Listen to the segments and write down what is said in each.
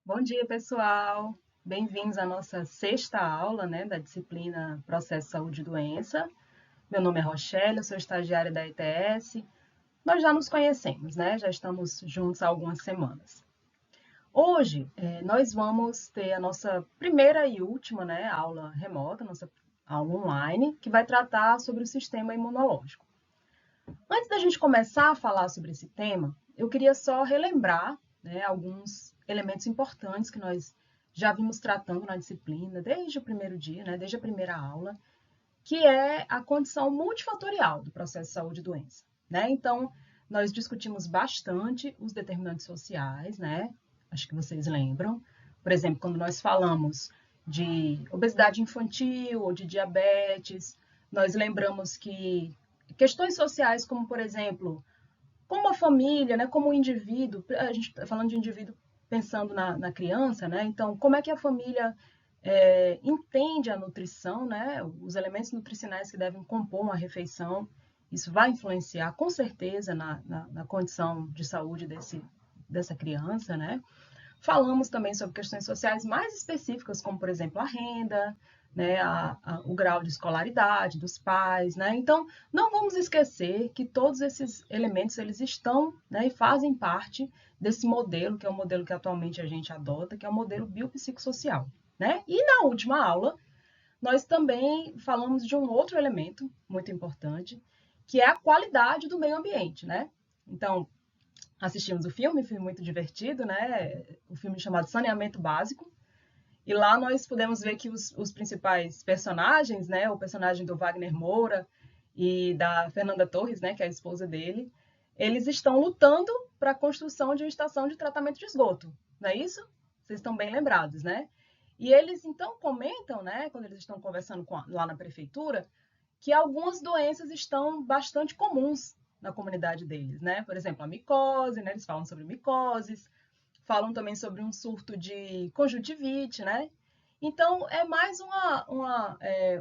Bom dia, pessoal! Bem-vindos à nossa sexta aula, né, da disciplina Processo Saúde e Doença. Meu nome é Rochelle, eu sou estagiária da ETS. Nós já nos conhecemos, né? Já estamos juntos há algumas semanas. Hoje, nós vamos ter a nossa primeira e última, né, aula remota, nossa aula online, que vai tratar sobre o sistema imunológico. Antes da gente começar a falar sobre esse tema, eu queria só relembrar, né, alguns elementos importantes que nós já vimos tratando na disciplina desde o primeiro dia, né, desde a primeira aula, que é a condição multifatorial do processo de saúde e doença. Né? Então, nós discutimos bastante os determinantes sociais, né? Acho que vocês lembram. Por exemplo, quando nós falamos de obesidade infantil ou de diabetes, nós lembramos que questões sociais, como, por exemplo, como a família, né, como o indivíduo, a gente está falando de indivíduo pensando na criança, né? Então, como é que a família entende a nutrição, né? Os elementos nutricionais que devem compor uma refeição, isso vai influenciar com certeza na condição de saúde dessa criança, né? Falamos também sobre questões sociais mais específicas, como, por exemplo, a renda, né, o grau de escolaridade dos pais, né? Então, não vamos esquecer que todos esses elementos eles estão, né, e fazem parte desse modelo, que é o modelo que atualmente a gente adota, que é o modelo biopsicossocial, né? E na última aula, nós também falamos de um outro elemento muito importante, que é a qualidade do meio ambiente, né? Então, assistimos o filme muito divertido, né? O filme chamado Saneamento Básico. E lá nós podemos ver que os principais personagens, né? O personagem do Wagner Moura e da Fernanda Torres, né? Que é a esposa dele, eles estão lutando para a construção de uma estação de tratamento de esgoto, não é isso? Vocês estão bem lembrados, né? E eles então comentam, né? Quando eles estão conversando lá na prefeitura, que algumas doenças estão bastante comuns na comunidade deles, né? Por exemplo, a micose, né? Eles falam sobre micoses, falam também sobre um surto de conjuntivite, né? Então, é mais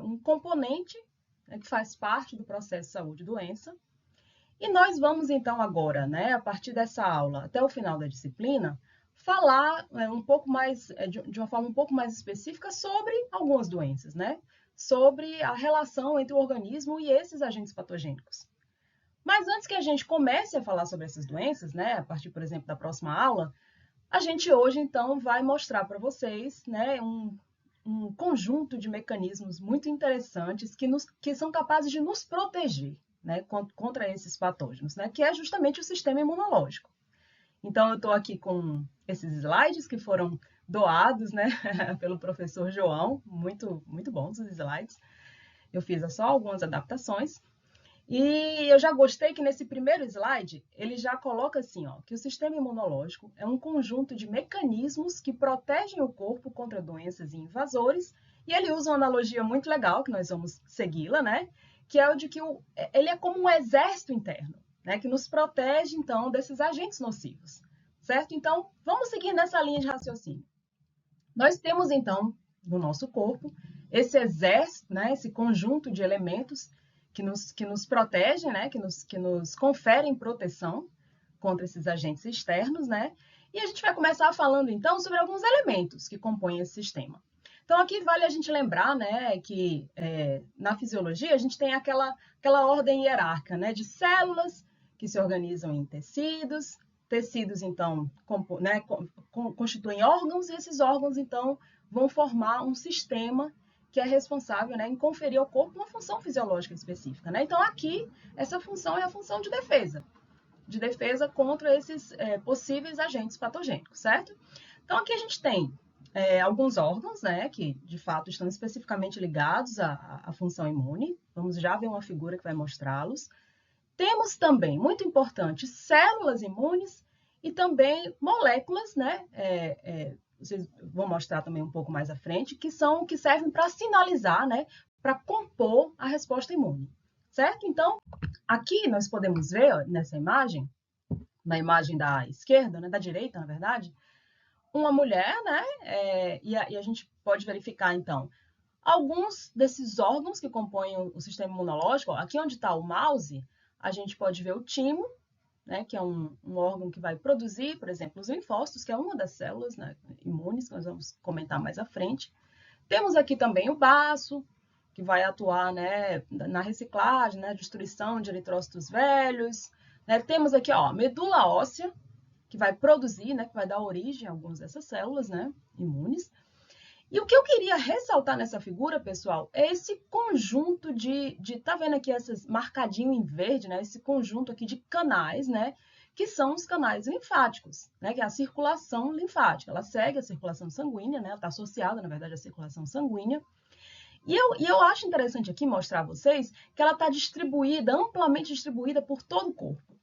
um componente, né, que faz parte do processo de saúde e doença. E nós vamos, então, agora, né, a partir dessa aula até o final da disciplina, falar um pouco mais, de uma forma um pouco mais específica sobre algumas doenças, né? Sobre a relação entre o organismo e esses agentes patogênicos. Mas antes que a gente comece a falar sobre essas doenças, né, a partir, por exemplo, da próxima aula, a gente hoje, então, vai mostrar para vocês, né, um conjunto de mecanismos muito interessantes que são capazes de nos proteger, né, contra esses patógenos, né, que é justamente o sistema imunológico. Então, eu estou aqui com esses slides que foram doados, né, pelo professor João, muito bons os slides. Eu fiz só algumas adaptações. E eu já gostei que nesse primeiro slide ele já coloca assim, ó, que o sistema imunológico é um conjunto de mecanismos que protegem o corpo contra doenças e invasores. E ele usa uma analogia muito legal, que nós vamos segui-la, né? Que é o de que ele é como um exército interno, né? Que nos protege, então, desses agentes nocivos, certo? Então, vamos seguir nessa linha de raciocínio. Nós temos, então, no nosso corpo, esse exército, né, esse conjunto de elementos que nos protegem, né, que nos conferem proteção contra esses agentes externos, né? E a gente vai começar falando, então, sobre alguns elementos que compõem esse sistema. Então, aqui vale a gente lembrar, né, que na fisiologia a gente tem aquela ordem hierárquica, né, de células que se organizam em tecidos, tecidos, então, né, constituem órgãos, e esses órgãos, então, vão formar um sistema que é responsável, né, em conferir ao corpo uma função fisiológica específica. Né? Então, aqui, essa função é a função de defesa contra esses possíveis agentes patogênicos, certo? Então, aqui a gente tem alguns órgãos, né, que de fato estão especificamente ligados à função imune. Vamos já ver uma figura que vai mostrá-los. Temos também, muito importante, células imunes e também moléculas, né? Vocês vão mostrar também um pouco mais à frente, que servem para sinalizar, né? Para compor a resposta imune, certo? Então, aqui nós podemos ver ó, nessa imagem, na imagem da esquerda, né? Da direita, na verdade, uma mulher, né? E a gente pode verificar, então, alguns desses órgãos que compõem o sistema imunológico. Ó, aqui onde está o mouse, a gente pode ver o timo, né, que é um órgão que vai produzir, por exemplo, os linfócitos, que é uma das células, né, imunes, que nós vamos comentar mais à frente. Temos aqui também o baço, que vai atuar, né, na reciclagem, né, destruição de eritrócitos velhos. Né? Temos aqui ó, a medula óssea, que vai produzir, né, que vai dar origem a algumas dessas células, né, imunes. E o que eu queria ressaltar nessa figura, pessoal, é esse conjunto tá vendo aqui essas marcadinho em verde, né, esse conjunto aqui de canais, né, que são os canais linfáticos, né, que é a circulação linfática. Ela segue a circulação sanguínea, né, está associada, na verdade, à circulação sanguínea. E eu acho interessante aqui mostrar a vocês que ela está distribuída, amplamente distribuída por todo o corpo.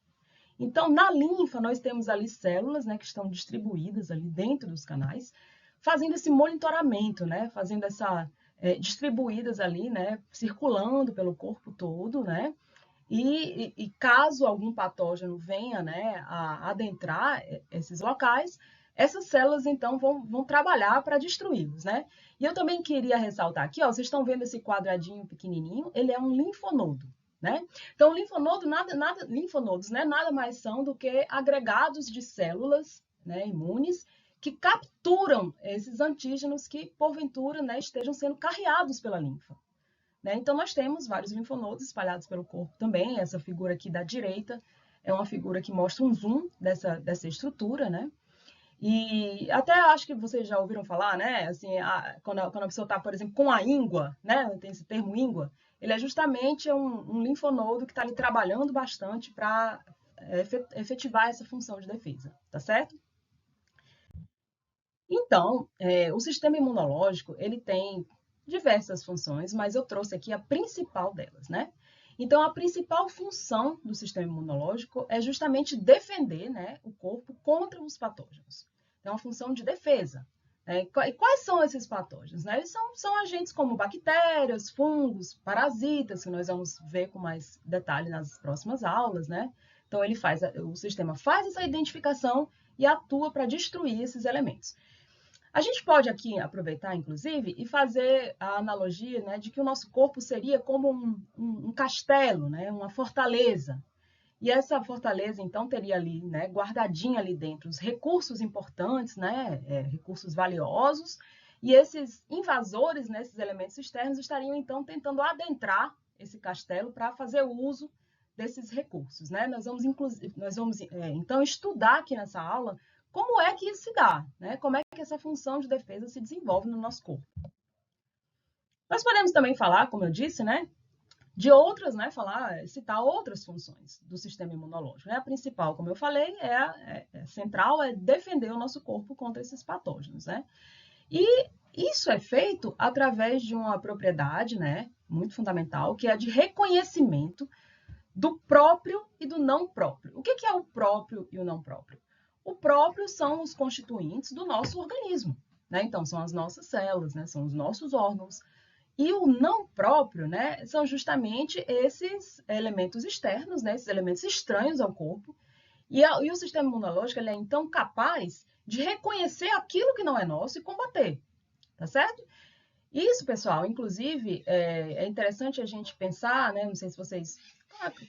Então, na linfa, nós temos ali células, né, que estão distribuídas ali dentro dos canais, fazendo esse monitoramento, né, fazendo distribuídas ali, né, circulando pelo corpo todo, né, e caso algum patógeno venha, né, a adentrar esses locais, essas células, então, vão trabalhar para destruí-los, né? E eu também queria ressaltar aqui, ó, vocês estão vendo esse quadradinho pequenininho? Ele é um linfonodo, né? Então, linfonodos, né, nada mais são do que agregados de células, né, imunes, que capturam esses antígenos que, porventura, né, estejam sendo carreados pela linfa. Né? Então, nós temos vários linfonodos espalhados pelo corpo também. Essa figura aqui da direita é uma figura que mostra um zoom dessa estrutura, né? E até acho que vocês já ouviram falar, né? Assim, quando a pessoa está, por exemplo, com a íngua, né? Tem esse termo íngua. Ele é justamente um linfonodo que está ali trabalhando bastante para efetivar essa função de defesa, tá certo? Então, o sistema imunológico, ele tem diversas funções, mas eu trouxe aqui a principal delas, né? Então, a principal função do sistema imunológico é justamente defender, né, o corpo contra os patógenos. É uma função de defesa. Né? E quais são esses patógenos? Né? Eles são agentes como bactérias, fungos, parasitas, que nós vamos ver com mais detalhe nas próximas aulas, né? Então, o sistema faz essa identificação e atua para destruir esses elementos. A gente pode aqui aproveitar, inclusive, e fazer a analogia, né, de que o nosso corpo seria como um castelo, né, uma fortaleza. E essa fortaleza, então, teria ali, né, guardadinha ali dentro, os recursos importantes, né, recursos valiosos, e esses invasores, né, esses elementos externos, estariam, então, tentando adentrar esse castelo para fazer uso desses recursos. Né? Nós vamos, então, estudar aqui nessa aula como é que isso se dá, né? Como é que essa função de defesa se desenvolve no nosso corpo. Nós podemos também falar, como eu disse, né, de outras, né, citar outras funções do sistema imunológico. Né? A principal, como eu falei, central, é defender o nosso corpo contra esses patógenos. Né? E isso é feito através de uma propriedade, né, muito fundamental, que é a de reconhecimento do próprio e do não próprio. O que é o próprio e o não próprio? O próprio são os constituintes do nosso organismo, né? Então, são as nossas células, né? São os nossos órgãos. E o não próprio, né? São justamente esses elementos externos, né? Esses elementos estranhos ao corpo. E o sistema imunológico, ele é, então, capaz de reconhecer aquilo que não é nosso e combater, tá certo? Isso, pessoal, inclusive, é interessante a gente pensar, né? Não sei se vocês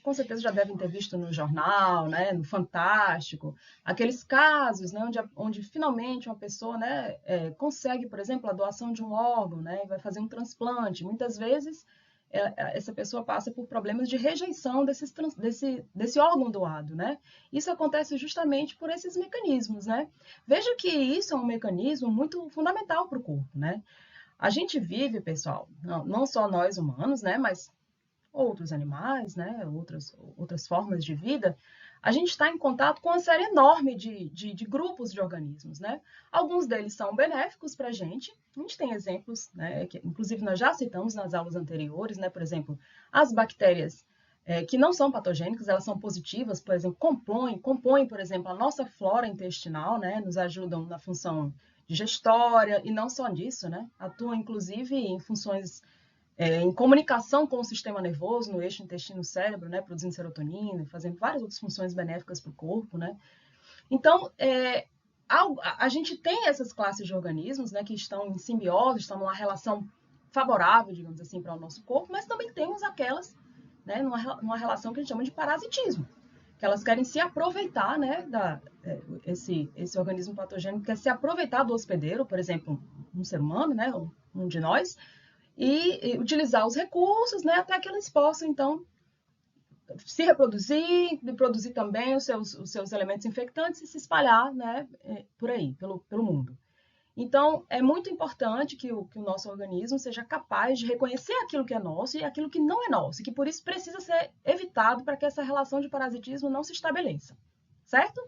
com certeza já devem ter visto no jornal, né, no Fantástico, aqueles casos, né, onde finalmente uma pessoa, né, consegue, por exemplo, a doação de um órgão, né, e vai fazer um transplante. Muitas vezes essa pessoa passa por problemas de rejeição desse órgão doado, né? Isso acontece justamente por esses mecanismos, né? Veja que isso é um mecanismo muito fundamental para o corpo, né? A gente vive, pessoal, não só nós humanos, né, mas outros animais, né, outras formas de vida, a gente está em contato com uma série enorme de grupos de organismos, né? Alguns deles são benéficos para a gente tem exemplos, né, que inclusive nós já citamos nas aulas anteriores, né, por exemplo, as bactérias que não são patogênicas, elas são positivas, por exemplo, compõem, por exemplo, a nossa flora intestinal, né, nos ajudam na função digestória, e não só disso, né, atuam inclusive em funções em comunicação com o sistema nervoso, no eixo intestino-cérebro, né, produzindo serotonina, fazendo várias outras funções benéficas para o corpo, né. Então, a gente tem essas classes de organismos, né, que estão em simbiose, estão numa relação favorável, digamos assim, para o nosso corpo, mas também temos aquelas, né, numa relação que a gente chama de parasitismo, que elas querem se aproveitar, né, esse organismo patogênico quer se aproveitar do hospedeiro, por exemplo, um ser humano, né, um de nós, e utilizar os recursos, né, até que eles possam, então, se reproduzir, e produzir também os seus elementos infectantes e se espalhar, né, por aí, pelo mundo. Então, é muito importante que o nosso organismo seja capaz de reconhecer aquilo que é nosso e aquilo que não é nosso, e que por isso precisa ser evitado para que essa relação de parasitismo não se estabeleça, certo?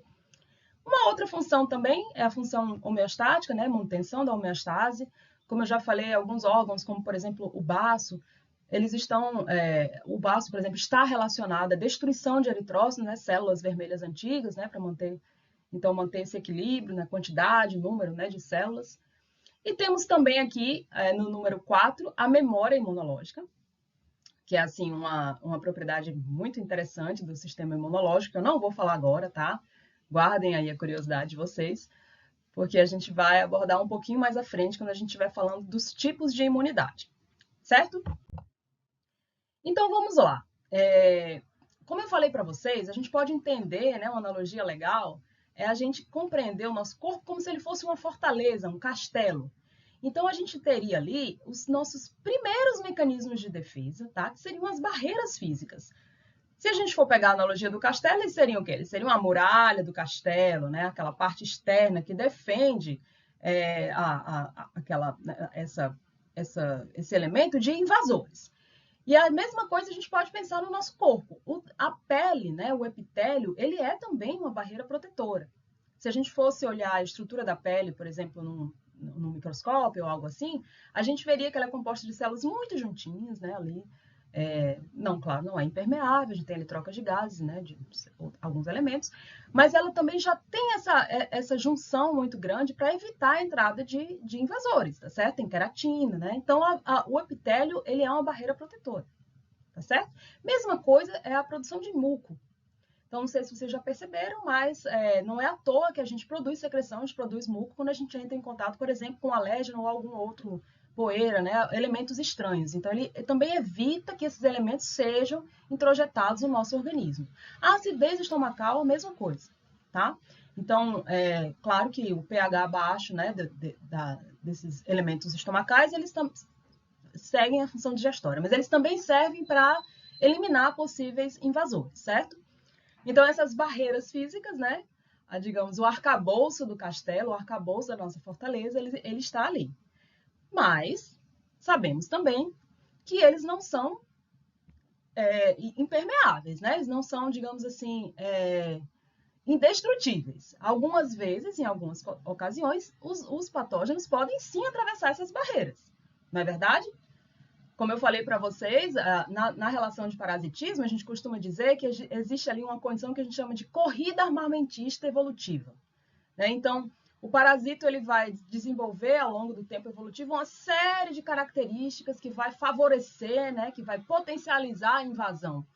Uma outra função também é a função homeostática, né, manutenção da homeostase. Como eu já falei, alguns órgãos, como por exemplo o baço, o baço, por exemplo, está relacionado à destruição de eritrócitos, né, células vermelhas antigas, né, para manter esse equilíbrio na quantidade, número, né, de células. E temos também aqui, no número 4, a memória imunológica, que é assim uma propriedade muito interessante do sistema imunológico, que eu não vou falar agora, tá? Guardem aí a curiosidade de vocês, porque a gente vai abordar um pouquinho mais à frente quando a gente estiver falando dos tipos de imunidade, certo? Então vamos lá. Como eu falei para vocês, a gente pode entender, né, uma analogia legal, é a gente compreender o nosso corpo como se ele fosse uma fortaleza, um castelo. Então, a gente teria ali os nossos primeiros mecanismos de defesa, tá? Que seriam as barreiras físicas. Se a gente for pegar a analogia do castelo, eles seriam o quê? Eles seriam a muralha do castelo, né? Aquela parte externa que defende esse elemento de invasores. E a mesma coisa a gente pode pensar no nosso corpo. A pele, né, o epitélio, ele é também uma barreira protetora. Se a gente fosse olhar a estrutura da pele, por exemplo, num microscópio ou algo assim, a gente veria que ela é composta de células muito juntinhas, né, ali. Não, claro, não é impermeável, a gente tem ali troca de gases, né, de alguns elementos, mas ela também já tem essa junção muito grande para evitar a entrada de invasores, tá certo? Tem queratina, né? Então, o epitélio, ele é uma barreira protetora, tá certo? Mesma coisa é a produção de muco. Então, não sei se vocês já perceberam, mas não é à toa que a gente produz secreção, a gente produz muco quando a gente entra em contato, por exemplo, com alérgeno ou algum outro poeira, né? Elementos estranhos. Então, ele também evita que esses elementos sejam introjetados no nosso organismo. A acidez estomacal, a mesma coisa, tá? Então, claro que o pH baixo, né, desses elementos estomacais, eles seguem a função digestória, mas eles também servem para eliminar possíveis invasores, certo? Então, essas barreiras físicas, né? Digamos, o arcabouço do castelo, o arcabouço da nossa fortaleza, ele está ali. Mas sabemos também que eles não são impermeáveis, né? Eles não são, digamos assim, indestrutíveis. Algumas vezes, em algumas ocasiões, os patógenos podem sim atravessar essas barreiras. Não é verdade? Como eu falei para vocês, na relação de parasitismo, a gente costuma dizer que existe ali uma condição que a gente chama de corrida armamentista evolutiva, né? Então, o parasito ele vai desenvolver ao longo do tempo evolutivo uma série de características que vai favorecer, né, que vai potencializar a invasão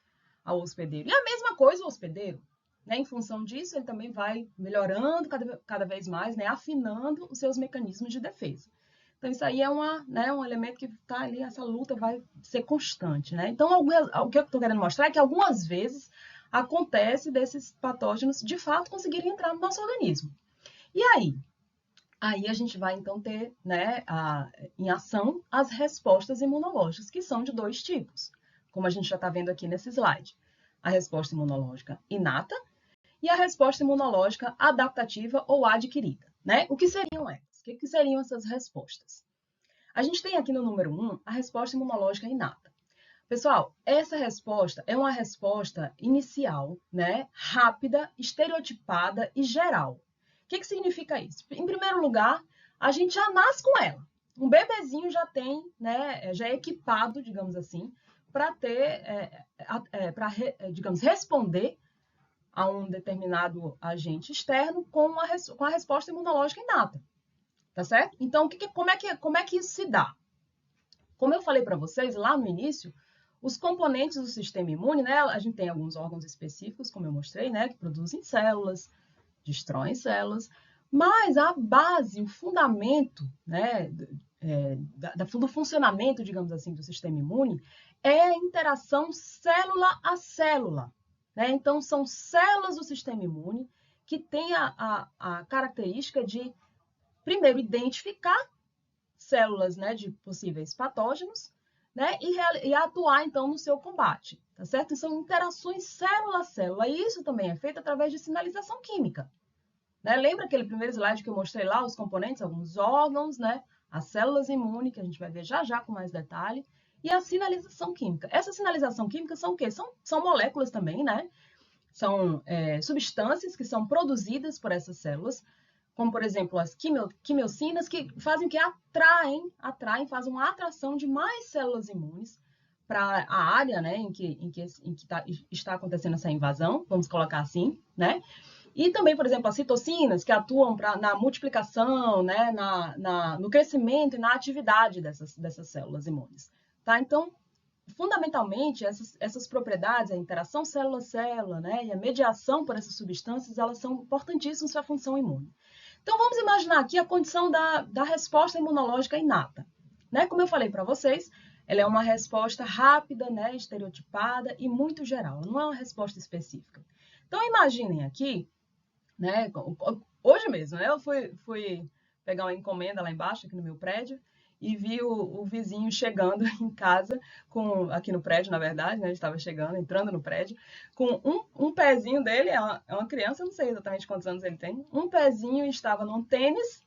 ao hospedeiro. E a mesma coisa o hospedeiro, né? Em função disso, ele também vai melhorando cada vez mais, né, afinando os seus mecanismos de defesa. Então, isso aí é um elemento que está ali, essa luta vai ser constante, né? Então, o que eu estou querendo mostrar é que algumas vezes acontece desses patógenos, de fato, conseguirem entrar no nosso organismo. E aí? Aí a gente vai, então, ter, né, em ação as respostas imunológicas, que são de dois tipos, como a gente já está vendo aqui nesse slide. A resposta imunológica inata e a resposta imunológica adaptativa ou adquirida, né? O que seriam elas? O que seriam essas respostas? A gente tem aqui no número 1 a resposta imunológica inata. Pessoal, essa resposta é uma resposta inicial, né? Rápida, estereotipada e geral. O que significa isso? Em primeiro lugar, a gente já nasce com ela. Um bebezinho já tem, né? Já é equipado, digamos assim, para ter, digamos, responder a um determinado agente externo com a resposta imunológica inata, tá certo? Então, como é que isso se dá? Como eu falei para vocês lá no início, os componentes do sistema imune, né? A gente tem alguns órgãos específicos, como eu mostrei, né? Que produzem células, destroem células, mas a base, o fundamento, né? Do funcionamento, digamos assim, do sistema imune é a interação célula a célula. né? Então, são células do sistema imune que têm a característica de, primeiro, identificar células, né, de possíveis patógenos, né, e atuar, então, no seu combate, tá certo? São interações célula a célula, e isso também é feito através de sinalização química, né? Lembra aquele primeiro slide que eu mostrei lá, os componentes, alguns órgãos, né, as células imunes, que a gente vai ver já já com mais detalhe, e a sinalização química. Essa sinalização química são o quê? São moléculas também, né? São substâncias que são produzidas por essas células, como, por exemplo, as quimiocinas, que fazem o que? Atraem, fazem uma atração de mais células imunes para a área, né, em que está acontecendo essa invasão, vamos colocar assim, né? E também, por exemplo, as citocinas, que atuam na multiplicação, né, no crescimento e na atividade dessas células imunes. Tá? Então, fundamentalmente, essas propriedades, a interação célula-célula, né, e a mediação por essas substâncias, elas são importantíssimas para a função imune. Então, vamos imaginar aqui a condição da resposta imunológica inata. Né? Como eu falei para vocês, ela é uma resposta rápida, né, estereotipada e muito geral, não é uma resposta específica. Então, imaginem aqui, né, hoje mesmo, né, eu fui pegar uma encomenda lá embaixo, aqui no meu prédio, e vi o vizinho chegando em casa, aqui no prédio, na verdade, né, ele estava chegando, entrando no prédio, com um pezinho dele, é uma criança, eu não sei exatamente quantos anos ele tem, um pezinho estava num tênis,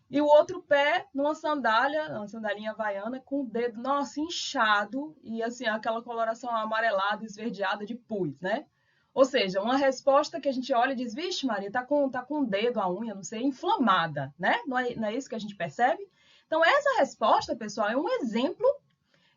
e o outro pé numa sandália, uma sandalinha havaiana, com o dedo, nossa, inchado, e assim, aquela coloração amarelada, esverdeada de pus, né? Ou seja, uma resposta que a gente olha e diz, vixe Maria, tá com o dedo, a unha, não sei, inflamada, né? Não é isso que a gente percebe? Então, essa resposta, pessoal, é um exemplo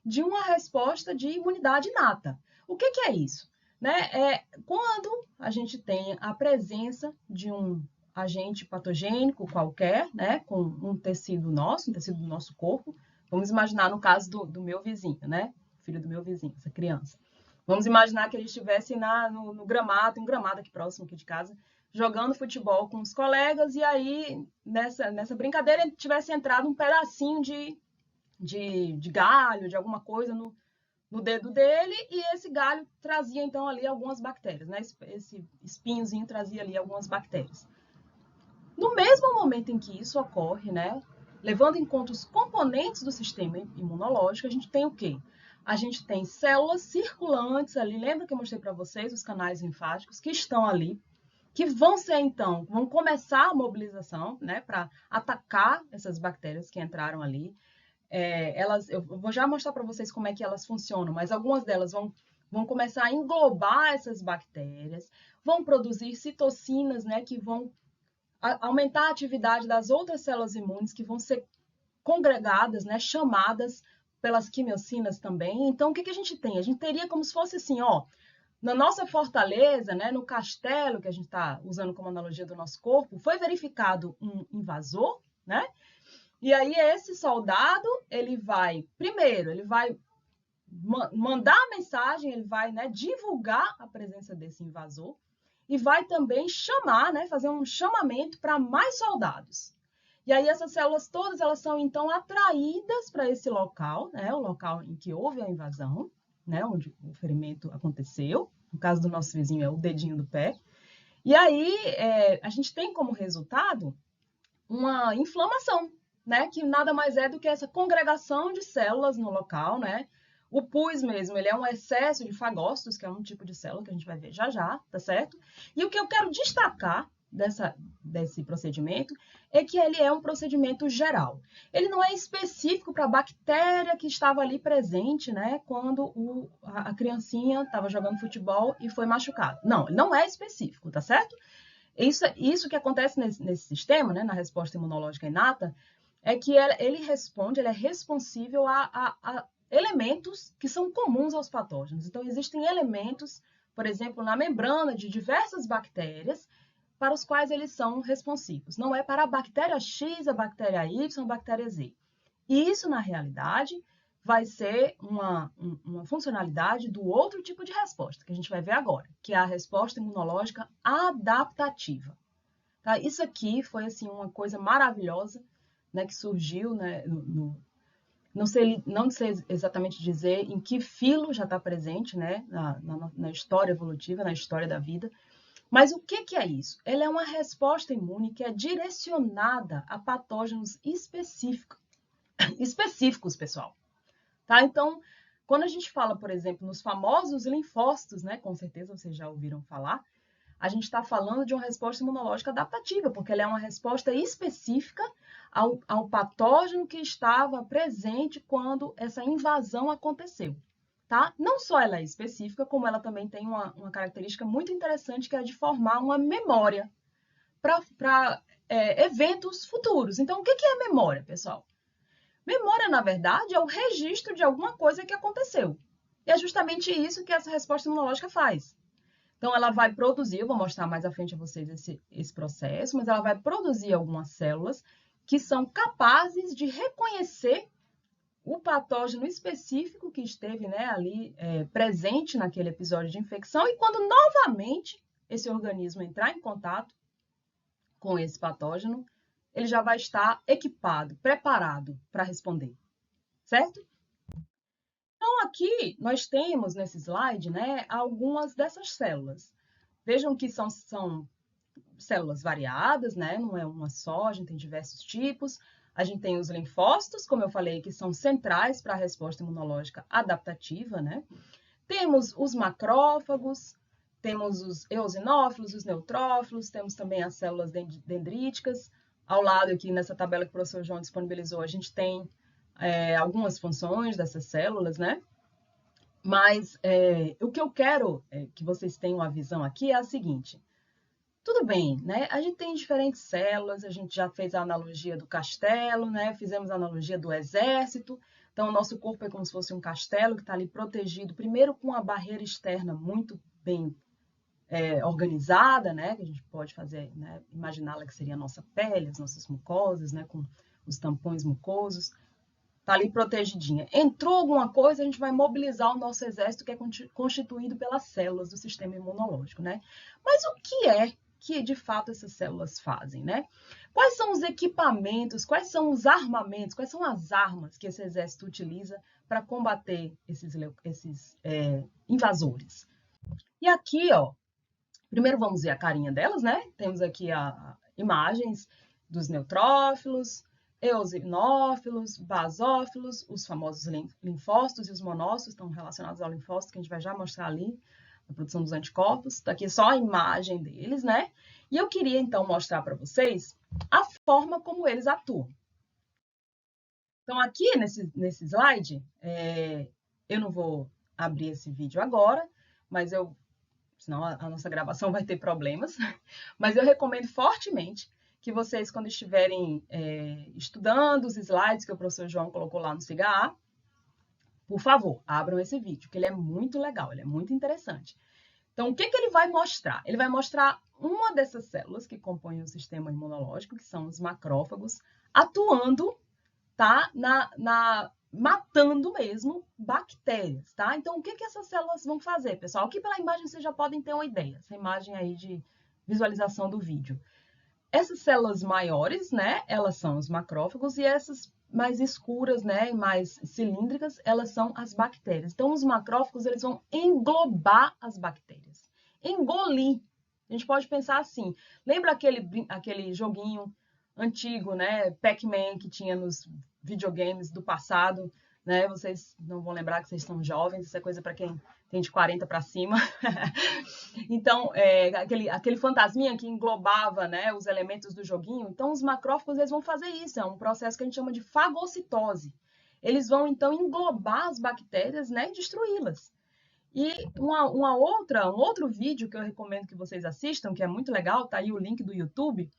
de uma resposta de imunidade inata. O que é isso? Né? É quando a gente tem a presença de um agente patogênico qualquer, né, com um tecido do nosso corpo. Vamos imaginar no caso do meu vizinho, né, filho do meu vizinho, essa criança. Vamos imaginar que ele estivesse no gramado, um gramado aqui próximo aqui de casa, jogando futebol com os colegas, e aí, nessa brincadeira, ele tivesse entrado um pedacinho de galho, de alguma coisa no dedo dele, e esse galho trazia, então, ali algumas bactérias, né? Esse espinhozinho trazia ali algumas bactérias. No mesmo momento em que isso ocorre, né, levando em conta os componentes do sistema imunológico, a gente tem o quê? A gente tem células circulantes ali, lembra que eu mostrei para vocês os canais linfáticos que estão ali, que vão começar a mobilização, né, para atacar essas bactérias que entraram ali. Eu vou já mostrar para vocês como é que elas funcionam, mas algumas delas vão começar a englobar essas bactérias, vão produzir citocinas, né, que vão aumentar a atividade das outras células imunes, que vão ser congregadas, né, chamadas pelas quimiocinas também. Então, o que a gente tem? A gente teria como se fosse assim, ó, na nossa fortaleza, né, no castelo que a gente está usando como analogia do nosso corpo, foi verificado um invasor, né? E aí esse soldado, ele vai mandar a mensagem, ele vai, né, divulgar a presença desse invasor e vai também chamar, né, fazer um chamamento para mais soldados. E aí essas células todas, elas são então atraídas para esse local, né, o local em que houve a invasão, né, onde o ferimento aconteceu. No caso do nosso vizinho é o dedinho do pé. E aí a gente tem como resultado uma inflamação, né, que nada mais é do que essa congregação de células no local, né? O pus mesmo, ele é um excesso de fagócitos, que é um tipo de célula que a gente vai ver já já, tá certo? E o que eu quero destacar desse procedimento é que ele é um procedimento geral. Ele não é específico para a bactéria que estava ali presente, né, quando a criancinha estava jogando futebol e foi machucada. Não, ele não é específico, tá certo? Isso que acontece nesse sistema, né, na resposta imunológica inata, é que ele é responsível a elementos que são comuns aos patógenos. Então, existem elementos, por exemplo, na membrana de diversas bactérias, para os quais eles são responsivos. Não é para a bactéria X, a bactéria Y, a bactéria Z. E isso, na realidade, vai ser uma funcionalidade do outro tipo de resposta, que a gente vai ver agora, que é a resposta imunológica adaptativa. Tá? Isso aqui foi assim, uma coisa maravilhosa, né, que surgiu, né, Não sei exatamente dizer em que filo já está presente, né, na história evolutiva, na história da vida. Mas o que é isso? Ela é uma resposta imune que é direcionada a patógenos específicos, pessoal. Tá? Então, quando a gente fala, por exemplo, nos famosos linfócitos, né, com certeza vocês já ouviram falar, a gente está falando de uma resposta imunológica adaptativa, porque ela é uma resposta específica ao patógeno que estava presente quando essa invasão aconteceu. Tá? Não só ela é específica, como ela também tem uma característica muito interessante, que é de formar uma memória para eventos futuros. Então, o que é memória, pessoal? Memória, na verdade, é o registro de alguma coisa que aconteceu. E é justamente isso que essa resposta imunológica faz. Então, ela vai produzir, eu vou mostrar mais à frente a vocês esse processo, mas ela vai produzir algumas células que são capazes de reconhecer o patógeno específico que esteve, né, ali presente naquele episódio de infecção, e quando novamente esse organismo entrar em contato com esse patógeno, ele já vai estar equipado, preparado para responder, certo? Então, aqui nós temos nesse slide, né, algumas dessas células. Vejam que são células variadas, né? Não é uma só, a gente tem diversos tipos. A gente tem os linfócitos, como eu falei, que são centrais para a resposta imunológica adaptativa, né? Temos os macrófagos, temos os eosinófilos, os neutrófilos, temos também as células dendríticas. Ao lado aqui nessa tabela que o professor João disponibilizou, a gente tem algumas funções dessas células, né? Mas o que eu quero que vocês tenham a visão aqui é a seguinte. Tudo bem, né? A gente tem diferentes células, a gente já fez a analogia do castelo, né? Fizemos a analogia do exército. Então, o nosso corpo é como se fosse um castelo que está ali protegido, primeiro com uma barreira externa muito bem organizada, né? Que a gente pode fazer, né? Imaginá-la que seria a nossa pele, as nossas mucosas, né? Com os tampões mucosos. Está ali protegidinha. Entrou alguma coisa, a gente vai mobilizar o nosso exército, que é constituído pelas células do sistema imunológico, né? Mas o que é que de fato essas células fazem, né? Quais são os equipamentos, quais são os armamentos, quais são as armas que esse exército utiliza para combater esses invasores? E aqui, ó, primeiro vamos ver a carinha delas, né? Temos aqui imagens dos neutrófilos, eosinófilos, basófilos, os famosos linfócitos e os monócitos estão relacionados ao linfócito, que a gente vai já mostrar ali, a produção dos anticorpos. Está aqui só a imagem deles, né? E eu queria, então, mostrar para vocês a forma como eles atuam. Então, aqui nesse slide, eu não vou abrir esse vídeo agora, mas senão a nossa gravação vai ter problemas. Mas eu recomendo fortemente que vocês, quando estiverem estudando os slides que o professor João colocou lá no SIGA, por favor, abram esse vídeo, que ele é muito legal, ele é muito interessante. Então, o que ele vai mostrar? Ele vai mostrar uma dessas células que compõem o sistema imunológico, que são os macrófagos, atuando, tá? Matando mesmo bactérias, tá? Então, o que essas células vão fazer, pessoal? Aqui pela imagem vocês já podem ter uma ideia, essa imagem aí de visualização do vídeo. Essas células maiores, né, elas são os macrófagos, e essas mais escuras, né, e mais cilíndricas, elas são as bactérias. Então, os macrófagos, eles vão englobar as bactérias, engolir. A gente pode pensar assim, lembra aquele joguinho antigo, né, Pac-Man, que tinha nos videogames do passado, né? Vocês não vão lembrar que vocês são jovens, isso é coisa para quem tem de 40 para cima. Então, aquele fantasminha que englobava, né, os elementos do joguinho. Então, os macrófagos eles vão fazer isso, é um processo que a gente chama de fagocitose. Eles vão, então, englobar as bactérias, né, e destruí-las. E um outro vídeo que eu recomendo que vocês assistam, que é muito legal, tá aí o link do YouTube,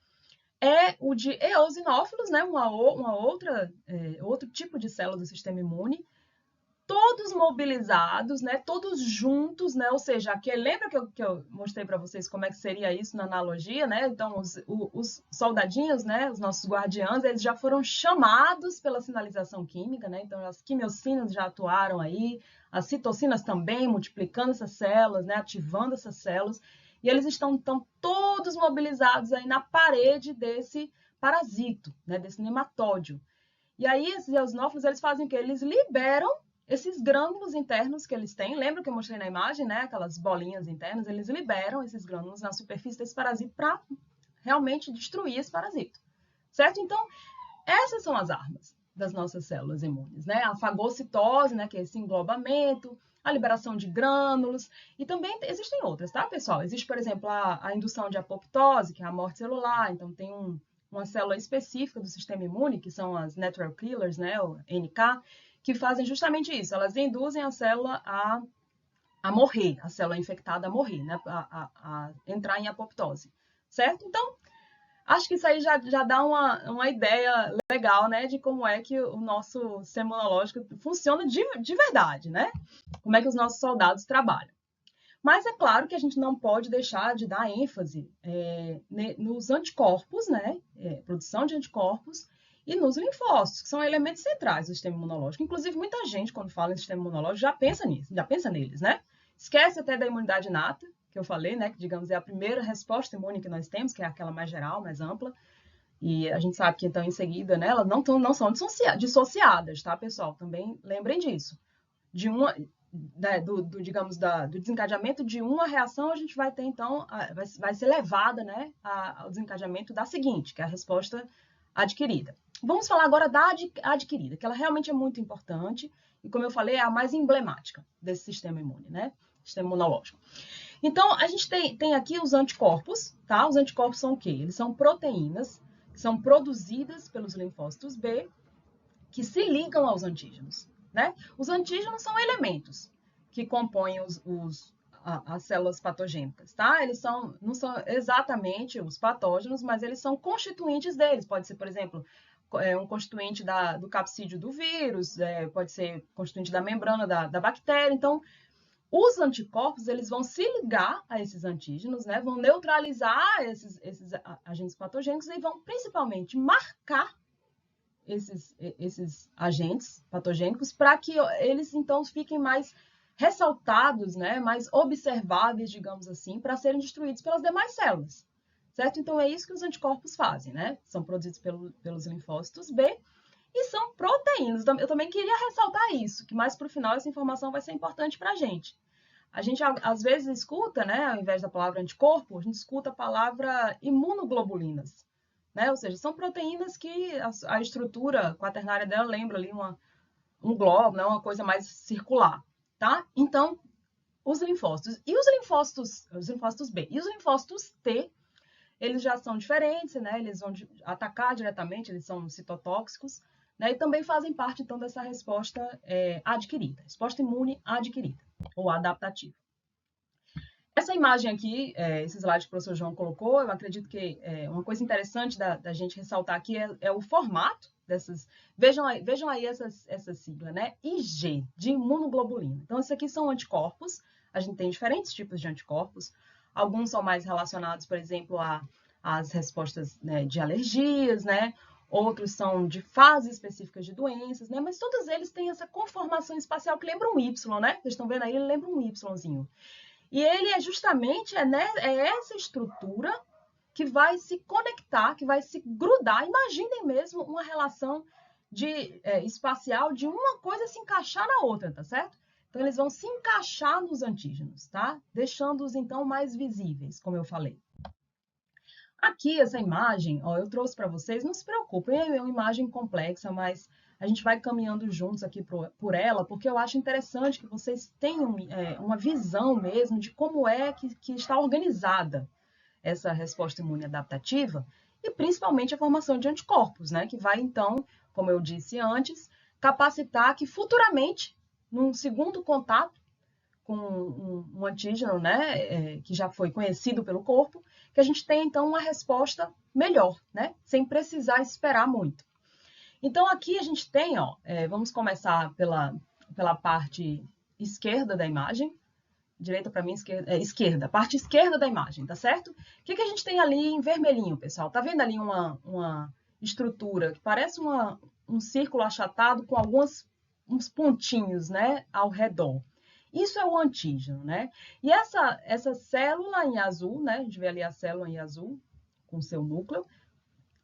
é o de eosinófilos, né, outro tipo de célula do sistema imune, todos mobilizados, né, todos juntos, né, ou seja, lembra que eu mostrei para vocês como é que seria isso na analogia, né? Então, os soldadinhos, né, os nossos guardiãs, eles já foram chamados pela sinalização química, né? Então, as quimiocinas já atuaram aí, as citocinas também, multiplicando essas células, né, ativando essas células, e eles estão todos mobilizados aí na parede desse parasito, né, desse nematóide. E aí, esses eosinófilos, eles fazem o quê? Eles liberam esses grânulos internos que eles têm. Lembra que eu mostrei na imagem, né? Aquelas bolinhas internas, eles liberam esses grânulos na superfície desse parasito para realmente destruir esse parasito, certo? Então, essas são as armas das nossas células imunes, né? A fagocitose, né, que é esse englobamento, a liberação de grânulos, e também existem outras, tá, pessoal? Existe, por exemplo, a indução de apoptose, que é a morte celular, então tem uma célula específica do sistema imune, que são as natural killers, né, o NK, que fazem justamente isso, elas induzem a célula a morrer, a célula infectada a morrer, né, a entrar em apoptose, certo? Então, acho que isso aí já dá uma ideia legal, né, de como é que o nosso sistema imunológico funciona de verdade, né? Como é que os nossos soldados trabalham. Mas é claro que a gente não pode deixar de dar ênfase nos anticorpos, né, produção de anticorpos, e nos linfócitos, que são elementos centrais do sistema imunológico. Inclusive, muita gente, quando fala em sistema imunológico, já pensa nisso, já pensa neles, né? Esquece até da imunidade inata, que eu falei, né, que digamos é a primeira resposta imune que nós temos, que é aquela mais geral, mais ampla, e a gente sabe que então em seguida, né, elas não são dissociadas, tá, pessoal? Também lembrem disso. Do desencadeamento de uma reação, a gente vai ter então, vai ser levada, né, ao desencadeamento da seguinte, que é a resposta adquirida. Vamos falar agora da adquirida, que ela realmente é muito importante, e como eu falei, é a mais emblemática desse sistema imune, né? Sistema imunológico. Então, a gente tem aqui os anticorpos, tá? Os anticorpos são o quê? Eles são proteínas que são produzidas pelos linfócitos B que se ligam aos antígenos, né? Os antígenos são elementos que compõem as células patogênicas, tá? Eles não são exatamente os patógenos, mas eles são constituintes deles. Pode ser, por exemplo, um constituinte do capsídeo do vírus, pode ser constituinte da membrana da bactéria. Então, os anticorpos, eles vão se ligar a esses antígenos, né? Vão neutralizar esses agentes patogênicos e vão principalmente marcar esses agentes patogênicos para que eles, então, fiquem mais ressaltados, né? Mais observáveis, digamos assim, para serem destruídos pelas demais células, certo? Então, é isso que os anticorpos fazem, né? São produzidos pelos linfócitos B e são proteínas. Eu também queria ressaltar isso, que mais para o final essa informação vai ser importante para a gente. A gente, às vezes, escuta, né, ao invés da palavra anticorpo, a gente escuta a palavra imunoglobulinas, né? Ou seja, são proteínas que a estrutura quaternária dela lembra ali um globo, né, uma coisa mais circular, tá? Então, os linfócitos. E os linfócitos B e os linfócitos T, eles já são diferentes, né? Eles vão atacar diretamente, eles são citotóxicos, né? E também fazem parte, então, dessa resposta adquirida, resposta imune adquirida ou adaptativa. Essa imagem aqui, esse slide que o professor João colocou, eu acredito que uma coisa interessante da gente ressaltar aqui é o formato dessas. Vejam aí essa sigla, né? IG, de imunoglobulina. Então, esses aqui são anticorpos. A gente tem diferentes tipos de anticorpos. Alguns são mais relacionados, por exemplo, às respostas, né, de alergias, né? Outros são de fases específicas de doenças, né? Mas todos eles têm essa conformação espacial que lembra um Y, né? Vocês estão vendo aí, ele lembra um Yzinho. E ele é justamente essa estrutura que vai se conectar, que vai se grudar. Imaginem mesmo uma relação espacial de uma coisa se encaixar na outra, tá certo? Então, eles vão se encaixar nos antígenos, tá? Deixando-os, então, mais visíveis, como eu falei. Aqui, essa imagem, ó, eu trouxe para vocês, não se preocupem, é uma imagem complexa, mas a gente vai caminhando juntos aqui por ela, porque eu acho interessante que vocês tenham uma visão mesmo de como é que está organizada essa resposta imune adaptativa e principalmente a formação de anticorpos, né? Que vai, então, como eu disse antes, capacitar que futuramente, num segundo contato com um antígeno, né, que já foi conhecido pelo corpo, que a gente tenha, então, uma resposta melhor, né? Sem precisar esperar muito. Então, aqui a gente tem, ó, vamos começar pela parte esquerda da imagem. Direita para mim, esquerda. Parte esquerda da imagem, tá certo? O que a gente tem ali em vermelhinho, pessoal? Tá vendo ali uma estrutura que parece um círculo achatado com uns pontinhos, né, ao redor. Isso é o antígeno, né? E essa célula em azul, né? A gente vê ali a célula em azul, com seu núcleo,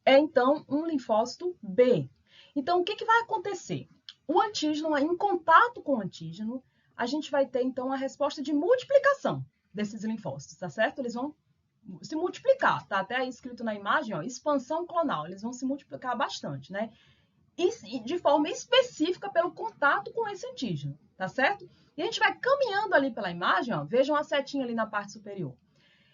é então um linfócito B. Então, o que vai acontecer? O antígeno, em contato com o antígeno, a gente vai ter, então, a resposta de multiplicação desses linfócitos, tá certo? Eles vão se multiplicar, tá até aí escrito na imagem, ó, expansão clonal, eles vão se multiplicar bastante, né? E de forma específica pelo contato com esse antígeno, tá certo? E a gente vai caminhando ali pela imagem, ó, vejam a setinha ali na parte superior.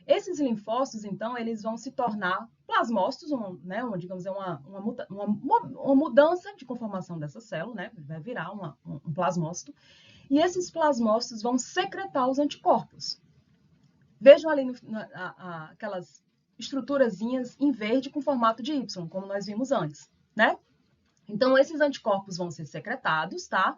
Esses linfócitos, então, eles vão se tornar plasmócitos, né, digamos, uma mudança de conformação dessa célula, né, vai virar um plasmócito, e esses plasmócitos vão secretar os anticorpos. Vejam ali aquelas estruturazinhas em verde com formato de Y, como nós vimos antes, né? Então, esses anticorpos vão ser secretados, tá?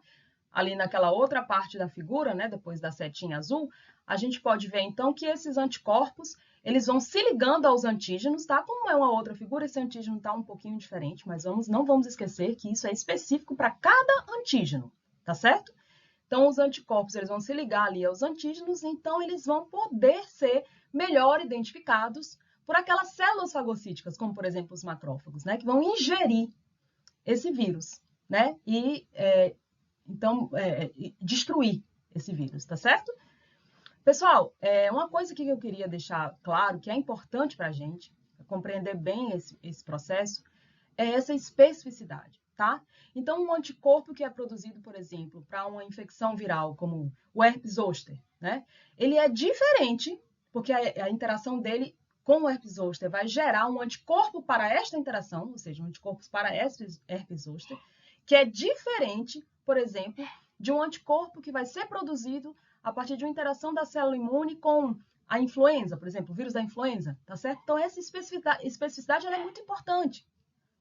Ali naquela outra parte da figura, né, depois da setinha azul, a gente pode ver, então, que esses anticorpos, eles vão se ligando aos antígenos, tá? Como é uma outra figura, esse antígeno tá um pouquinho diferente, mas não vamos esquecer que isso é específico para cada antígeno, tá certo? Então, os anticorpos, eles vão se ligar ali aos antígenos, então eles vão poder ser melhor identificados por aquelas células fagocíticas, como, por exemplo, os macrófagos, né, que vão ingerir esse vírus, né, então, destruir esse vírus, tá certo? Pessoal, uma coisa que eu queria deixar claro, que é importante para a gente compreender bem esse processo, é essa especificidade, tá? Então, um anticorpo que é produzido, por exemplo, para uma infecção viral, como o herpes zoster, né? Ele é diferente, porque a interação dele com o herpes zoster vai gerar um anticorpo para esta interação, ou seja, um anticorpo para herpes zoster, que é diferente, por exemplo, de um anticorpo que vai ser produzido a partir de uma interação da célula imune com a influenza, por exemplo, o vírus da influenza, tá certo? Então, essa especificidade ela é muito importante,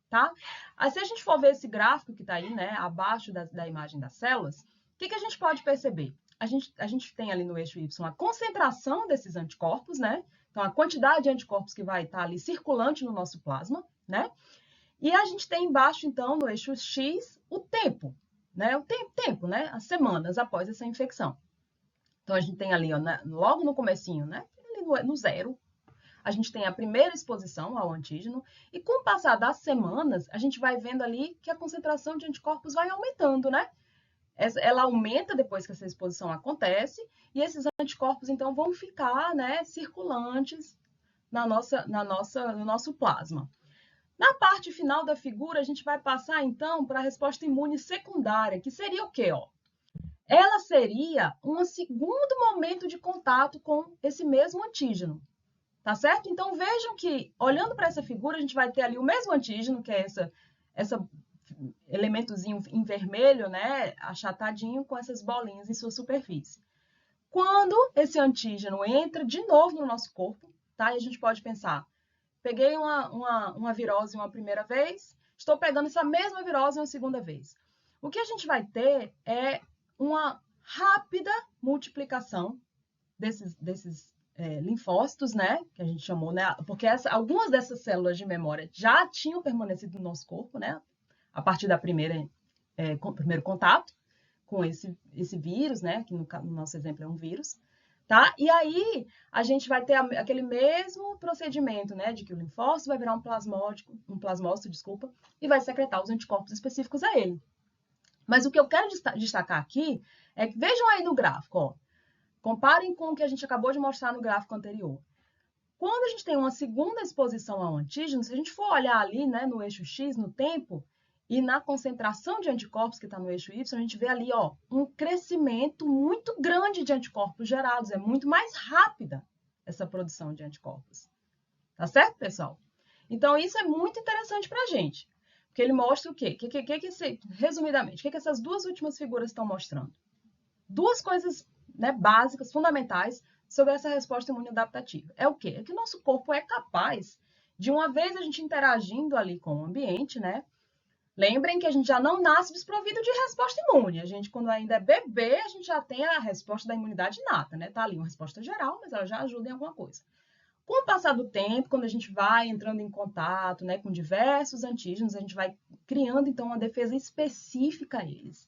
tá? Aí, se a gente for ver esse gráfico que está aí, né, abaixo da imagem das células, o que a gente pode perceber? A gente tem ali no eixo Y a concentração desses anticorpos, né? Então, a quantidade de anticorpos que vai estar ali circulante no nosso plasma, né? E a gente tem embaixo, então, no eixo X, o tempo, né? O tempo, né? As semanas após essa infecção. Então, a gente tem ali, ó, logo no comecinho, né? Ali no zero, a gente tem a primeira exposição ao antígeno, e com o passar das semanas, a gente vai vendo ali que a concentração de anticorpos vai aumentando, né? Ela aumenta depois que essa exposição acontece, e esses anticorpos, então, vão ficar, né, circulantes no nosso plasma. Na parte final da figura, a gente vai passar, então, para a resposta imune secundária, que seria o quê, ó? Ela seria um segundo momento de contato com esse mesmo antígeno, tá certo? Então, vejam que, olhando para essa figura, a gente vai ter ali o mesmo antígeno, que é esse elementozinho em vermelho, né, achatadinho, com essas bolinhas em sua superfície. Quando esse antígeno entra de novo no nosso corpo, tá? E a gente pode pensar, peguei uma virose uma primeira vez, estou pegando essa mesma virose uma segunda vez. O que a gente vai ter é uma rápida multiplicação desses linfócitos, né, que a gente chamou, né, porque algumas dessas células de memória já tinham permanecido no nosso corpo, né, a partir da primeiro contato com esse vírus, né, que no nosso exemplo é um vírus, tá? E aí a gente vai ter aquele mesmo procedimento, né, de que o linfócito vai virar um plasmócito, desculpa, e vai secretar os anticorpos específicos a ele. Mas o que eu quero destacar aqui é que vejam aí no gráfico, ó, comparem com o que a gente acabou de mostrar no gráfico anterior. Quando a gente tem uma segunda exposição ao antígeno, se a gente for olhar ali, né, no eixo X, no tempo, e na concentração de anticorpos que está no eixo Y, a gente vê ali, ó, um crescimento muito grande de anticorpos gerados. É muito mais rápida essa produção de anticorpos. Tá certo, pessoal? Então, isso é muito interessante para a gente. Porque ele mostra o quê? Resumidamente, o que essas duas últimas figuras estão mostrando? Duas coisas, né, básicas, fundamentais, sobre essa resposta imune adaptativa. É o quê? É que o nosso corpo é capaz de, uma vez a gente interagindo ali com o ambiente, né? Lembrem que a gente já não nasce desprovido de resposta imune. A gente, quando ainda é bebê, a gente já tem a resposta da imunidade inata, né? Tá ali uma resposta geral, mas ela já ajuda em alguma coisa. Com o passar do tempo, quando a gente vai entrando em contato, né, com diversos antígenos, a gente vai criando, então, uma defesa específica a eles.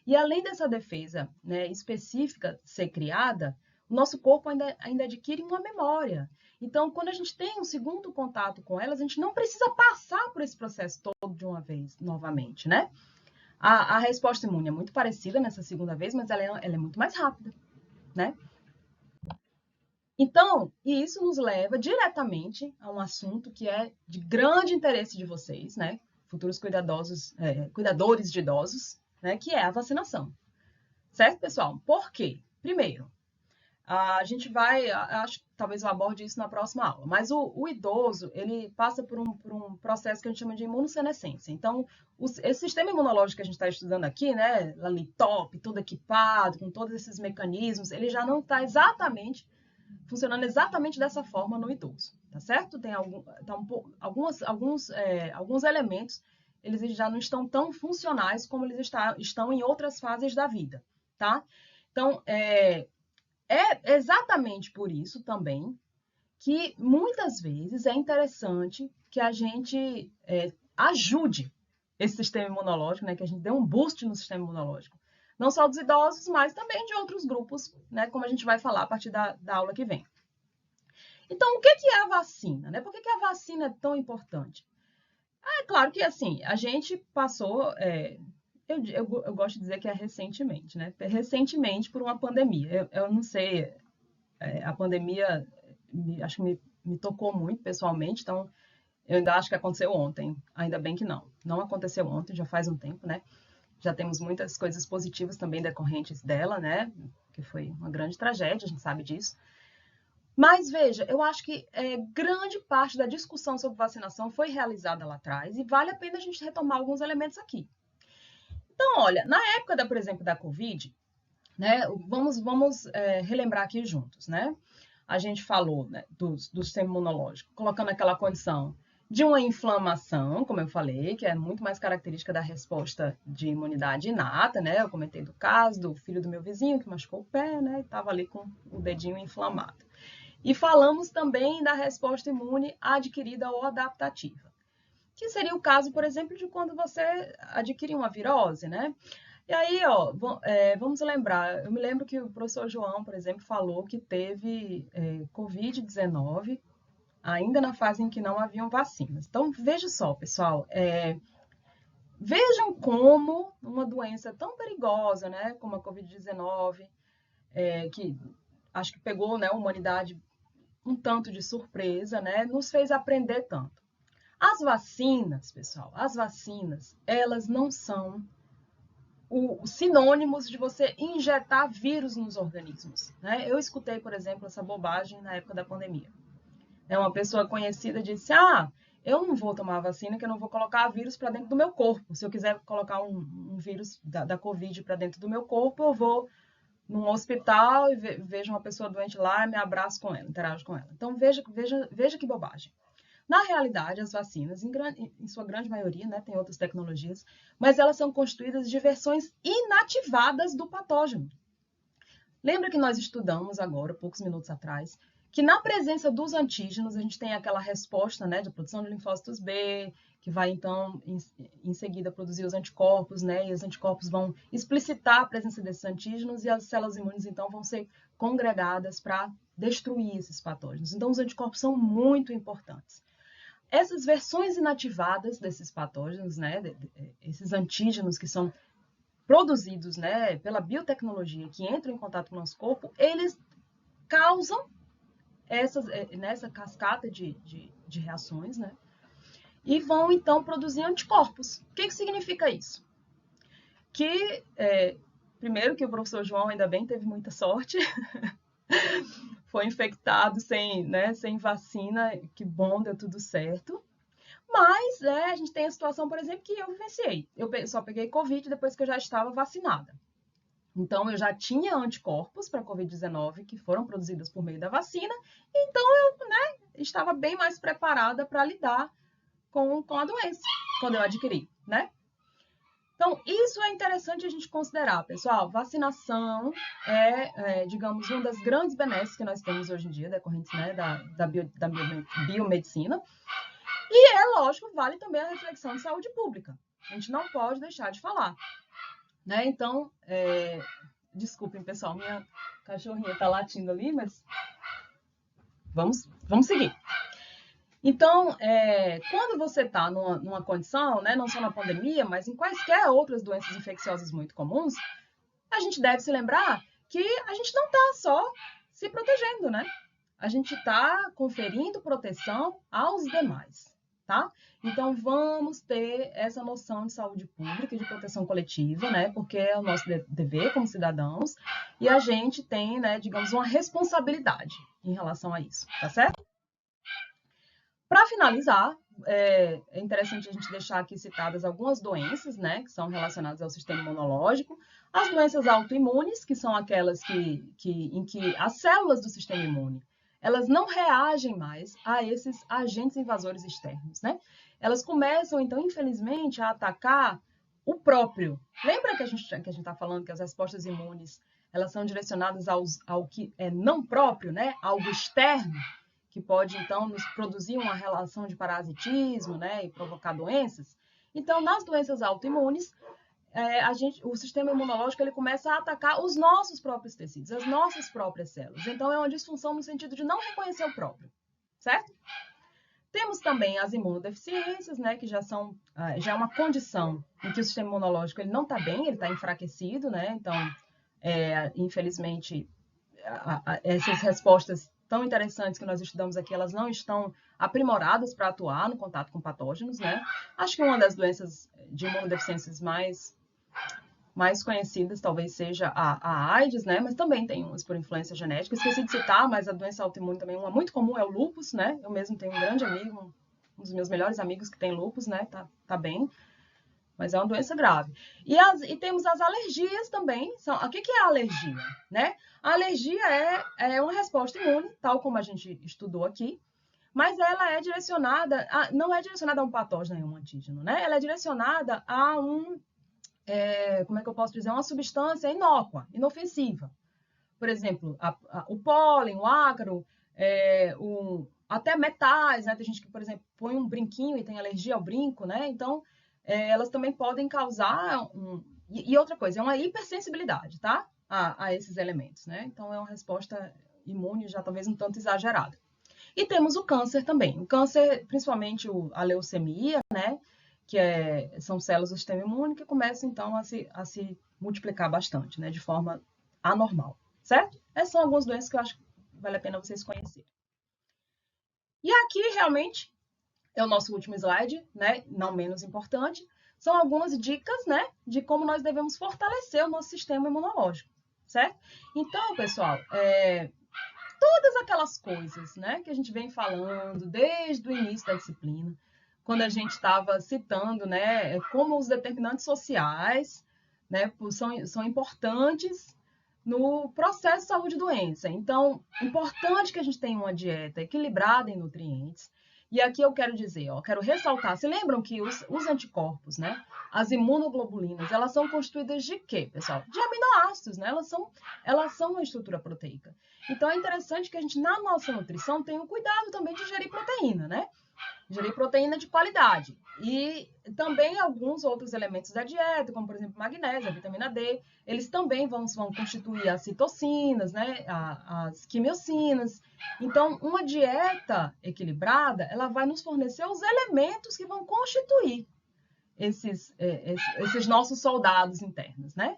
E além dessa defesa, né, específica ser criada, o nosso corpo ainda adquire uma memória. Então, quando a gente tem um segundo contato com elas, a gente não precisa passar por esse processo todo de uma vez, novamente, né? A resposta imune é muito parecida nessa segunda vez, mas ela é muito mais rápida, né? Então, e isso nos leva diretamente a um assunto que é de grande interesse de vocês, né? Futuros cuidadores de idosos, né? Que é a vacinação. Certo, pessoal? Por quê? Primeiro, a gente vai, acho que talvez eu aborde isso na próxima aula, mas o idoso, ele passa por um processo que a gente chama de imunossenescência. Então, esse sistema imunológico que a gente está estudando aqui, né, ali top, todo equipado, com todos esses mecanismos, ele já não está funcionando exatamente dessa forma no idoso, tá certo? Tem alguns elementos, eles já não estão tão funcionais como eles estão em outras fases da vida, tá? Então, é exatamente por isso também que muitas vezes é interessante que a gente ajude esse sistema imunológico, né? Que a gente dê um boost no sistema imunológico. Não só dos idosos, mas também de outros grupos, né? Como a gente vai falar a partir da aula que vem. Então, o que é a vacina, né? Por que a vacina é tão importante? É claro que, assim, a gente passou... eu gosto de dizer que é recentemente, né? Recentemente por uma pandemia. Eu não sei, a pandemia acho que me tocou muito pessoalmente, então eu ainda acho que aconteceu ontem. Ainda bem que não. Não aconteceu ontem, já faz um tempo, né? Já temos muitas coisas positivas também decorrentes dela, né? Que foi uma grande tragédia, a gente sabe disso. Mas veja, eu acho que grande parte da discussão sobre vacinação foi realizada lá atrás e vale a pena a gente retomar alguns elementos aqui. Então, olha, na época, por exemplo, da Covid, né, vamos relembrar aqui juntos, né? A gente falou, né, do sistema imunológico, colocando aquela condição de uma inflamação, como eu falei, que é muito mais característica da resposta de imunidade inata, né? Eu comentei do caso do filho do meu vizinho que machucou o pé, né? E estava ali com o dedinho inflamado. E falamos também da resposta imune adquirida ou adaptativa, que seria o caso, por exemplo, de quando você adquire uma virose, né? E aí, ó, vamos lembrar, eu me lembro que o professor João, por exemplo, falou que teve Covid-19 ainda na fase em que não haviam vacinas. Então, veja só, pessoal, vejam como uma doença tão perigosa, né, como a Covid-19, que acho que pegou, né, a humanidade um tanto de surpresa, né, nos fez aprender tanto. As vacinas, pessoal, elas não são sinônimos de você injetar vírus nos organismos, né? Eu escutei, por exemplo, essa bobagem na época da pandemia. Uma pessoa conhecida disse, eu não vou tomar a vacina, que eu não vou colocar vírus para dentro do meu corpo. Se eu quiser colocar um vírus da Covid para dentro do meu corpo, eu vou num hospital e vejo uma pessoa doente lá e me abraço com ela, interajo com ela. Então, veja que bobagem. Na realidade, as vacinas, em sua grande maioria, né, tem outras tecnologias, mas elas são constituídas de versões inativadas do patógeno. Lembra que nós estudamos agora, poucos minutos atrás, que na presença dos antígenos, a gente tem aquela resposta, né, de produção de linfócitos B, que vai, então, em seguida produzir os anticorpos, né, e os anticorpos vão explicitar a presença desses antígenos e as células imunes, então, vão ser congregadas para destruir esses patógenos. Então, os anticorpos são muito importantes. Essas versões inativadas desses patógenos, né, esses antígenos que são produzidos, né, pela biotecnologia, que entram em contato com o nosso corpo, eles causam nessa cascata de reações, né, e vão, então, produzir anticorpos. O que significa isso? Que, primeiro, que o professor João, ainda bem, teve muita sorte, foi infectado sem vacina, que bom, deu tudo certo. Mas a gente tem a situação, por exemplo, que eu vivenciei. Eu só peguei Covid depois que eu já estava vacinada. Então, eu já tinha anticorpos para Covid-19 que foram produzidos por meio da vacina. Então, eu estava bem mais preparada para lidar com a doença quando eu adquiri, né? Então, isso é interessante a gente considerar, pessoal. Vacinação digamos, uma das grandes benesses que nós temos hoje em dia, decorrentes, né, da biomedicina. E lógico, vale também a reflexão de saúde pública. A gente não pode deixar de falar. Né? Então, desculpem, pessoal, minha cachorrinha está latindo ali, mas Vamos seguir. Então, quando você está numa condição, né, não só na pandemia, mas em quaisquer outras doenças infecciosas muito comuns, a gente deve se lembrar que a gente não está só se protegendo, né? A gente está conferindo proteção aos demais, tá? Então, vamos ter essa noção de saúde pública e de proteção coletiva, né? Porque é o nosso dever como cidadãos e a gente tem, né, digamos, uma responsabilidade em relação a isso, tá certo? Para finalizar, é interessante a gente deixar aqui citadas algumas doenças, né, que são relacionadas ao sistema imunológico. As doenças autoimunes, que são aquelas em que as células do sistema imune, elas não reagem mais a esses agentes invasores externos, né? Elas começam, então, infelizmente, a atacar o próprio. Lembra que a gente está falando que as respostas imunes, elas são direcionadas ao que é não próprio, né? Algo externo, que pode, então, nos produzir uma relação de parasitismo, né, e provocar doenças. Então, nas doenças autoimunes, o sistema imunológico ele começa a atacar os nossos próprios tecidos, as nossas próprias células. Então, é uma disfunção no sentido de não reconhecer o próprio, certo? Temos também as imunodeficiências, né, que já é uma condição em que o sistema imunológico ele não está bem, ele está enfraquecido, né? Então, infelizmente, essas respostas tão interessantes que nós estudamos aqui, elas não estão aprimoradas para atuar no contato com patógenos, né? Acho que uma das doenças de imunodeficiências mais conhecidas talvez seja a AIDS, né? Mas também tem umas por influência genética. Esqueci de citar, mas a doença autoimune também, uma muito comum é o lúpus, né? Eu mesmo tenho um grande amigo, um dos meus melhores amigos que tem lúpus, né? Tá bem, mas é uma doença grave. E temos as alergias também. O que é a alergia, né? A alergia é uma resposta imune, tal como a gente estudou aqui, mas ela é direcionada, não é direcionada a um patógeno e um antígeno, né? Ela é direcionada a como é que eu posso dizer? Uma substância inócua, inofensiva. Por exemplo, o pólen, o ácaro, até metais, né? Tem gente que, por exemplo, põe um brinquinho e tem alergia ao brinco, né? Então, elas também podem causar E outra coisa, é uma hipersensibilidade, tá? A esses elementos, né? Então, é uma resposta imune já talvez um tanto exagerada. E temos o câncer também. O câncer, principalmente a leucemia, né? Que são células do sistema imune que começam, então, a se multiplicar bastante, né? De forma anormal, certo? Essas são algumas doenças que eu acho que vale a pena vocês conhecerem. E aqui, realmente, é o nosso último slide, né? Não menos importante. São algumas dicas, né? De como nós devemos fortalecer o nosso sistema imunológico, certo? Então, pessoal, todas aquelas coisas, né? Que a gente vem falando desde o início da disciplina, quando a gente estava citando, né? Como os determinantes sociais, né? São importantes no processo de saúde e doença. Então, importante que a gente tenha uma dieta equilibrada em nutrientes. E aqui eu quero dizer, quero ressaltar, se lembram que os anticorpos, né? As imunoglobulinas, elas são constituídas de quê, pessoal? De aminoácidos, né? Elas são uma estrutura proteica. Então, é interessante que a gente, na nossa nutrição, tenha o cuidado também de gerir proteína, né? Gerir proteína de qualidade. E também alguns outros elementos da dieta, como, por exemplo, magnésio, a vitamina D, eles também vão constituir as citocinas, né? As quimiocinas. Então, uma dieta equilibrada, ela vai nos fornecer os elementos que vão constituir esses nossos soldados internos, né?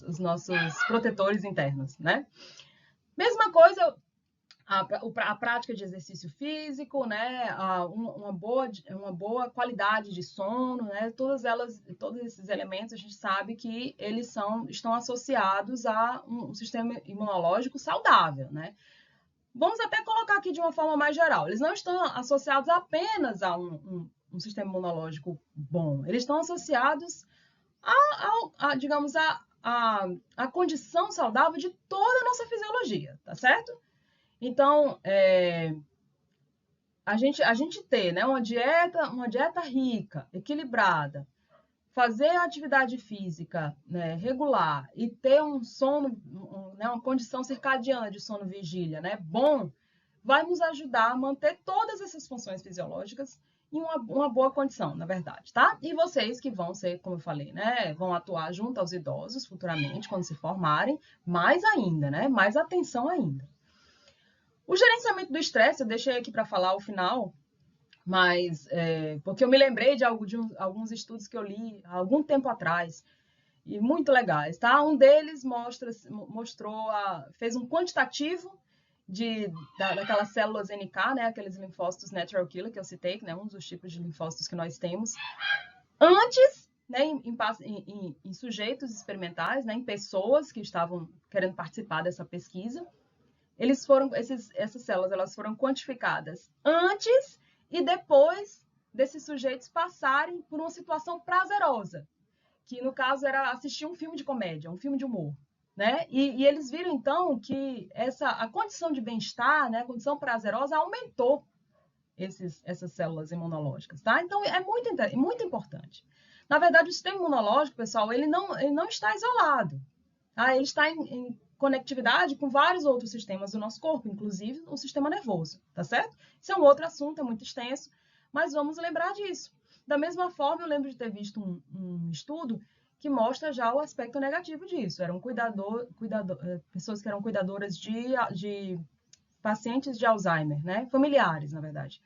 Os nossos protetores internos, né? Mesma coisa, a prática de exercício físico, né? Uma boa qualidade de sono, né? Todos esses elementos a gente sabe que eles estão associados a um sistema imunológico saudável, né? Vamos até colocar aqui de uma forma mais geral. Eles não estão associados apenas a um sistema imunológico bom. Eles estão associados digamos, a condição saudável de toda a nossa fisiologia, tá certo? Então, a gente ter, né, uma dieta rica, equilibrada, fazer a atividade física, né, regular e ter um sono, né, uma condição circadiana de sono vigília, né, bom, vai nos ajudar a manter todas essas funções fisiológicas em uma boa condição, na verdade, tá? E vocês que vão ser, como eu falei, né, vão atuar junto aos idosos futuramente, quando se formarem, mais ainda, né, mais atenção ainda. O gerenciamento do estresse eu deixei aqui para falar ao final, mas porque eu me lembrei de alguns estudos que eu li há algum tempo atrás, e muito legais, tá? Um deles fez um quantitativo daquelas células NK, né? Aqueles linfócitos natural killer que eu citei, né? Um dos tipos de linfócitos que nós temos, antes, né? Em sujeitos experimentais, né? Em pessoas que estavam querendo participar dessa pesquisa, essas células elas foram quantificadas antes e depois desses sujeitos passarem por uma situação prazerosa, que no caso era assistir um filme de comédia, um filme de humor, né? E eles viram então que a condição de bem-estar, né, a condição prazerosa aumentou essas células imunológicas, tá? Então é muito importante. Na verdade, o sistema imunológico, pessoal, ele não está isolado, tá? Ele está em conectividade com vários outros sistemas do nosso corpo, inclusive o sistema nervoso, tá certo? Isso é um outro assunto, é muito extenso, mas vamos lembrar disso. Da mesma forma, eu lembro de ter visto um estudo que mostra já o aspecto negativo disso. Eram pessoas que eram cuidadoras de pacientes de Alzheimer, né? Familiares, na verdade.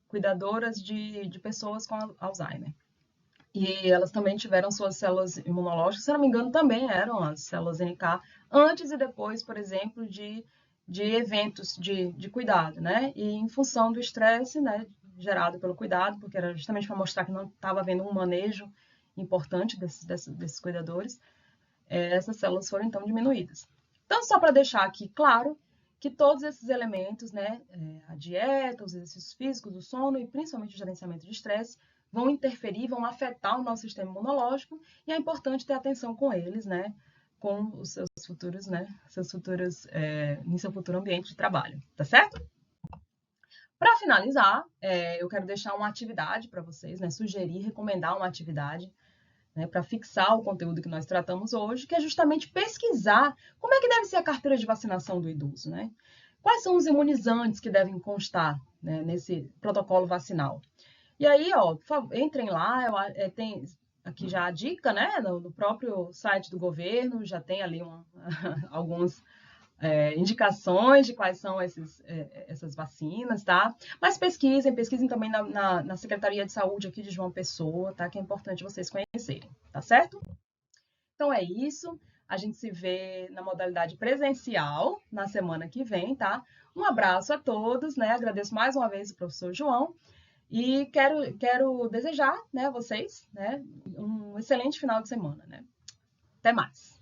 Cuidadoras de pessoas com Alzheimer. E elas também tiveram suas células imunológicas, se não me engano, também eram as células NK, antes e depois, por exemplo, de eventos de cuidado, né? E em função do estresse, né, gerado pelo cuidado, porque era justamente para mostrar que não estava havendo um manejo importante desses cuidadores, essas células foram então diminuídas. Então, só para deixar aqui claro que todos esses elementos, né, a dieta, os exercícios físicos, o sono e principalmente o gerenciamento de estresse, vão interferir, vão afetar o nosso sistema imunológico e é importante ter atenção com eles, né, com os seus futuros, né, em seu futuro ambiente de trabalho, tá certo? Para finalizar, eu quero deixar uma atividade para vocês, né, sugerir, recomendar uma atividade, né, para fixar o conteúdo que nós tratamos hoje, que é justamente pesquisar como é que deve ser a carteira de vacinação do idoso, né? Quais são os imunizantes que devem constar, né, nesse protocolo vacinal? E aí, ó, por favor, entrem lá, tem aqui já a dica, né, no próprio site do governo, já tem ali alguns indicações de quais são essas vacinas, tá? Mas pesquisem também na Secretaria de Saúde aqui de João Pessoa, tá? Que é importante vocês conhecerem, tá certo? Então é isso. A gente se vê na modalidade presencial na semana que vem, tá? Um abraço a todos, né? Agradeço mais uma vez o professor João e quero desejar, né, a vocês, né, um excelente final de semana, né? Até mais.